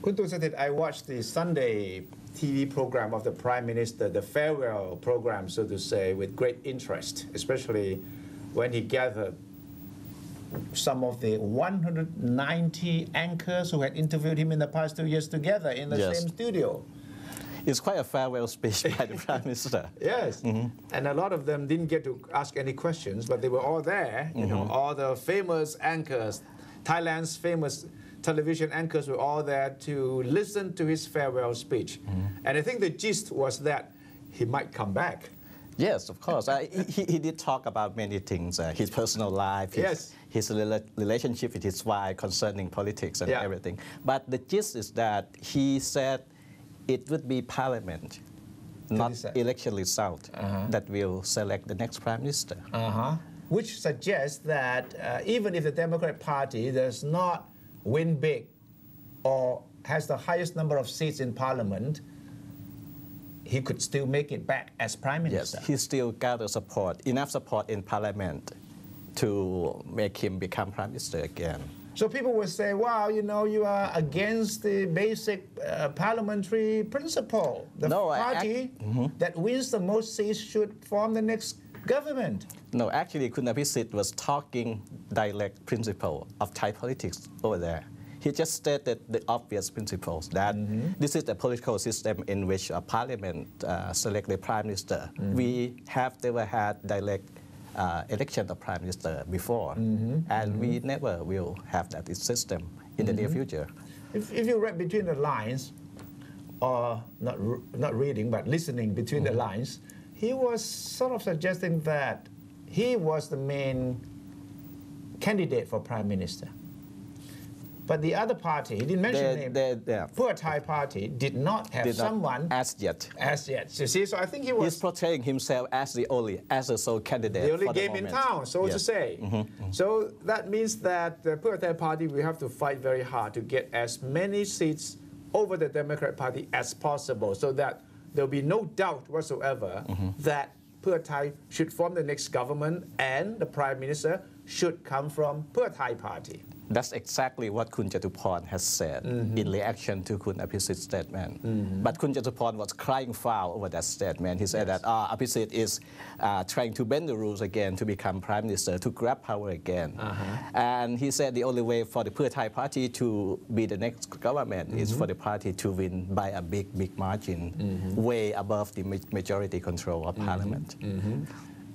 Kuntu Satit, I watched the Sunday TV program of the Prime Minister, the farewell program, so to say, with great interest, especially when he gathered some of the 190 anchors who had interviewed him in the past 2 years together in the same studio. It's quite a farewell speech by the Prime Minister. Yes, and a lot of them didn't get to ask any questions, but they were all there. You know, all the famous anchors, Thailand's famous television anchors were all there to listen to his farewell speech. And I think the gist was that he might come back. Yes, of course. He did talk about many things, his personal life, his relationship with his wife concerning politics and everything. But the gist is that he said it would be parliament, not election result, that will select the next prime minister. Which suggests that even if the Democrat Party does not win big or has the highest number of seats in parliament, he could still make it back as prime minister. Yes, he still gathers support, enough support in parliament to make him become prime minister again. So people will say, wow, you know, you are against the basic parliamentary principle. The party that wins the most seats should form the next government. No, actually, Kun Abhisit was talking direct principle of Thai politics over there. He just stated the obvious principles that this is the political system in which a parliament selects the prime minister. We have never had direct election of prime minister before, and we never will have that system in the near future. If you read between the lines, or not reading but listening between the lines, he was sort of suggesting that he was the main candidate for prime minister. But the other party, he didn't mention name, Pheu Thai party did not have someone as yet. You see, so I think he was... He's portraying himself as the sole candidate. The only game in town, so to say. So that means that the Pheu Thai party will have to fight very hard to get as many seats over the Democrat Party as possible, so that there will be no doubt whatsoever that Pheu Thai should form the next government and the prime minister should come from Pheu Thai party. That's exactly what Kun Jatuporn has said in reaction to Kun Abhisit's statement. But Kun Jatuporn was crying foul over that statement. He said that Abhisit is trying to bend the rules again to become prime minister, to grab power again. And he said the only way for the Pheu Thai party to be the next government is for the party to win by a big margin, way above the majority control of parliament.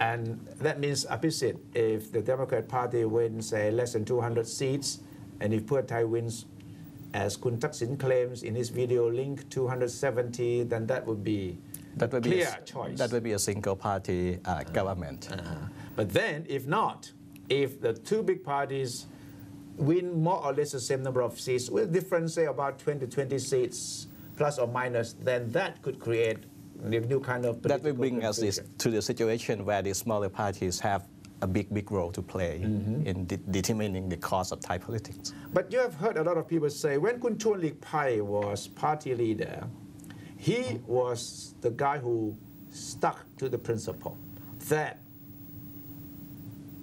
And that means Abhisit, if the Democrat Party wins, say, less than 200 seats, and if Pheu Thai wins, as Kun Thaksin claims in his video link, 270, then that would be a clear choice. That would be a single-party government. But then, if not, if the two big parties win more or less the same number of seats, with difference, say, about 20 seats, plus or minus, then that could create a new kind of that will bring us to the situation where the smaller parties have a big role to play in determining the course of Thai politics. But you have heard a lot of people say when Kun Chorn Litpai was party leader, he was the guy who stuck to the principle that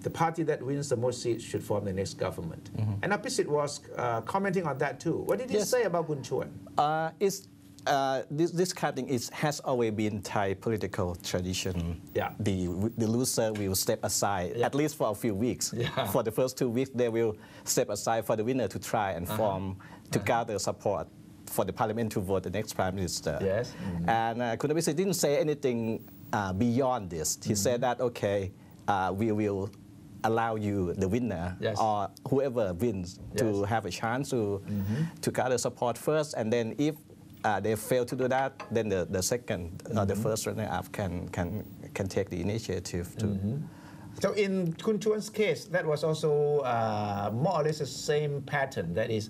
the party that wins the most seats should form the next government. And Abhisit was commenting on that too. What did he say about Kun Chorn? This kind of thing has always been Thai political tradition. The loser will step aside, at least for a few weeks. For the first 2 weeks, they will step aside for the winner to try and form, to gather support for the parliament to vote the next prime minister. And Kun Abhisit didn't say anything beyond this. He said that, okay, we will allow you, the winner, or whoever wins, to have a chance to gather support first, and then if they fail to do that, then the second, the first runner-up can take the initiative to. So in Kun Chorn's case, that was also more or less the same pattern. That is,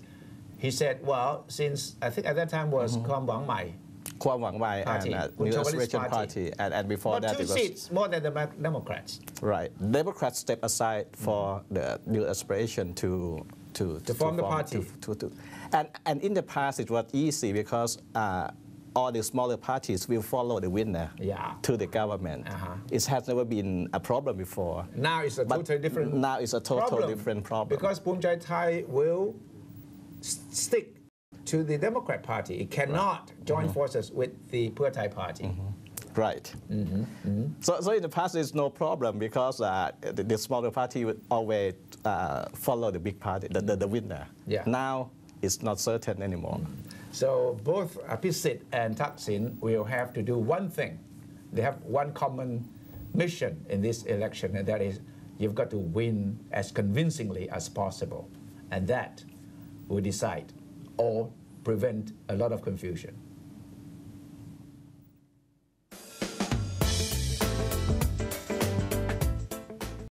he said, well, since I think at that time was Kwam Wang Mai. Kwam Wang Mai and New Aspiration Party, and before that it was 2 seats more than the Democrats. Right, Democrats step aside for the New Aspiration to form the party. And in the past it was easy because all the smaller parties will follow the winner to the government. It has never been a problem before. Now it's a totally different. Now it's a different problem because Bhum Jai Thai will stick to the Democrat Party. It cannot join forces with the Pheu Thai Party. Right. So in the past, there's no problem because the smaller party would always follow the big party, the winner. Yeah. Now, it's not certain anymore. So both Pisit and Thaksin will have to do one thing. They have one common mission in this election, and that is you've got to win as convincingly as possible. And that will decide or prevent a lot of confusion.